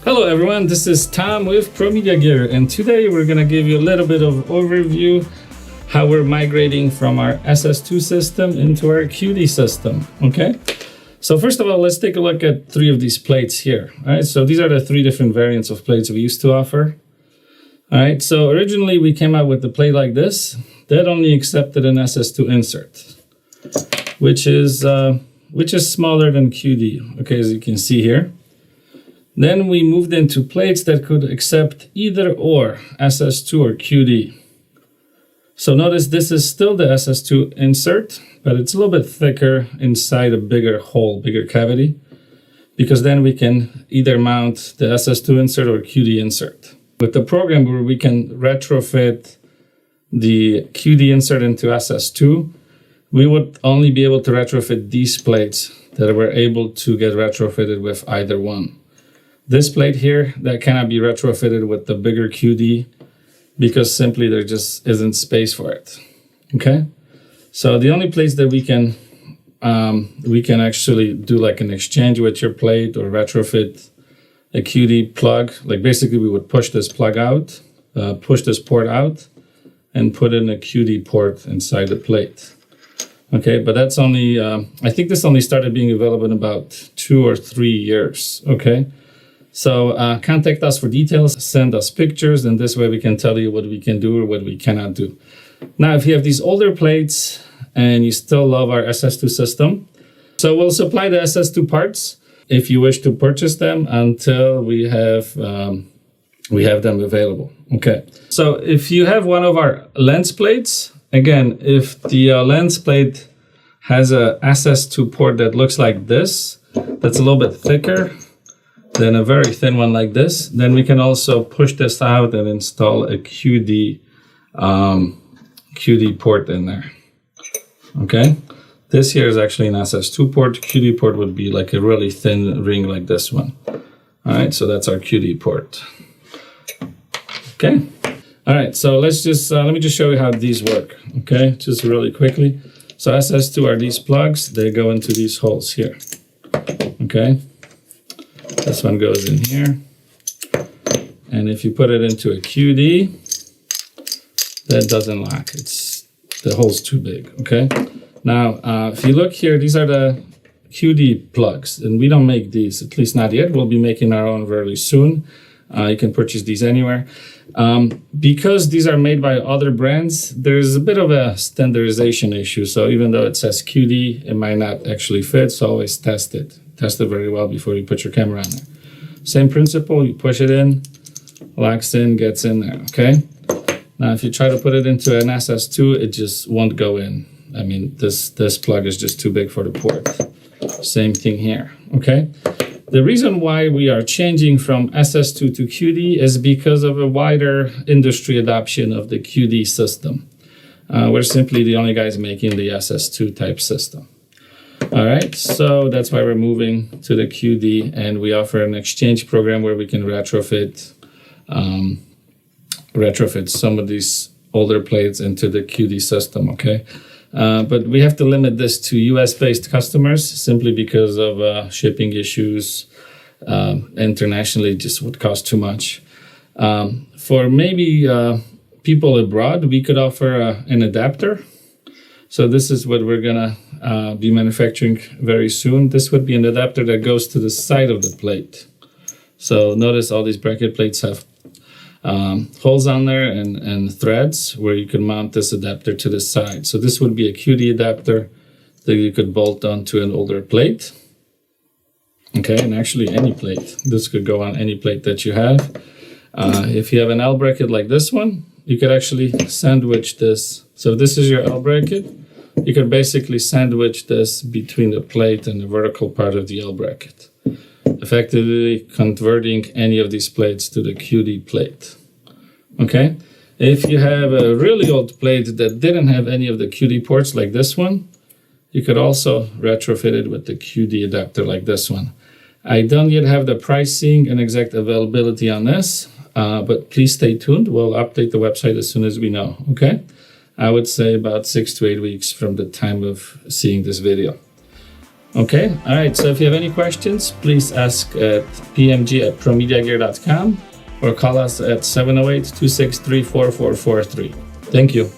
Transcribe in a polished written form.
Hello everyone, this is Tom with ProMediaGear, and today we're going to give you a little bit of overview how we're migrating from our SS2 system into our QD system, okay? So first of all, let's take a look at three of these plates here. All right, so these are the three different variants of plates we used to offer. All right, so originally we came out with the plate like this that only accepted an SS2 insert, which is smaller than QD, okay, as you can see here. Then we moved into plates that could accept either or SS2 or QD. So notice this is still the SS2 insert, but it's a little bit thicker inside a bigger hole, bigger cavity, because then we can either mount the SS2 insert or QD insert. With the program where we can retrofit the QD insert into SS2, we would only be able to retrofit these plates that were able to get retrofitted with either one. This plate here, that cannot be retrofitted with the bigger QD because simply there just isn't space for it, okay? So the only place that we can actually do like an exchange with your plate or retrofit a QD plug, like basically we would push this plug out, push this port out, and put in a QD port inside the plate. Okay, but that's only, I think this only started being available in about 2 or 3 years, okay? So contact us for details, send us pictures, and this way we can tell you what we can do or what we cannot do. Now, if you have these older plates and you still love our SS2 system, so we'll supply the SS2 parts if you wish to purchase them until we have them available. Okay, so if you have one of our lens plates, again, if the lens plate has a SS2 port that looks like this, that's a little bit thicker than a very thin one like this, then we can also push this out and install a QD port in there. Okay, this here is actually an SS2 port. QD port would be like a really thin ring like this one. All right, so that's our QD port. Okay, all right, so let's just let me just show you how these work. Okay, just really quickly. So SS2 are these plugs. They go into these holes here. Okay. This one goes in here, and if you put it into a QD, that doesn't lock. The hole's too big, okay? Now, if you look here, these are the QD plugs, and we don't make these, at least not yet. We'll be making our own very soon. You can purchase these anywhere. Because these are made by other brands, there's a bit of a standardization issue. So even though it says QD, it might not actually fit, so always test it. Test it very well before you put your camera on there. Same principle, you push it in, locks in, gets in there, okay? Now, if you try to put it into an SS2, it just won't go in. I mean, this plug is just too big for the port. Same thing here, okay? The reason why we are changing from SS2 to QD is because of a wider industry adoption of the QD system. We're simply the only guys making the SS2 type system. All right, so that's why we're moving to the QD, and we offer an exchange program where we can retrofit some of these older plates into the QD system, okay? But we have to limit this to US-based customers simply because of shipping issues. Internationally, just would cost too much. For maybe people abroad, we could offer an adapter. So this is what we're gonna be manufacturing very soon. This would be an adapter that goes to the side of the plate. So notice all these bracket plates have holes on there and threads where you can mount this adapter to the side. So this would be a QD adapter that you could bolt onto an older plate. Okay, and actually any plate. This could go on any plate that you have. If you have an L bracket like this one, you could actually sandwich this. So if this is your L bracket, you could basically sandwich this between the plate and the vertical part of the L bracket, effectively converting any of these plates to the QD plate. Okay, if you have a really old plate that didn't have any of the QD ports like this one, you could also retrofit it with the QD adapter like this one. I don't yet have the pricing and exact availability on this, but please stay tuned. We'll update the website as soon as we know, okay? I would say about 6 to 8 weeks from the time of seeing this video. Okay, all right. So if you have any questions, please ask at pmg@promediagear.com or call us at 708-263-4443. Thank you.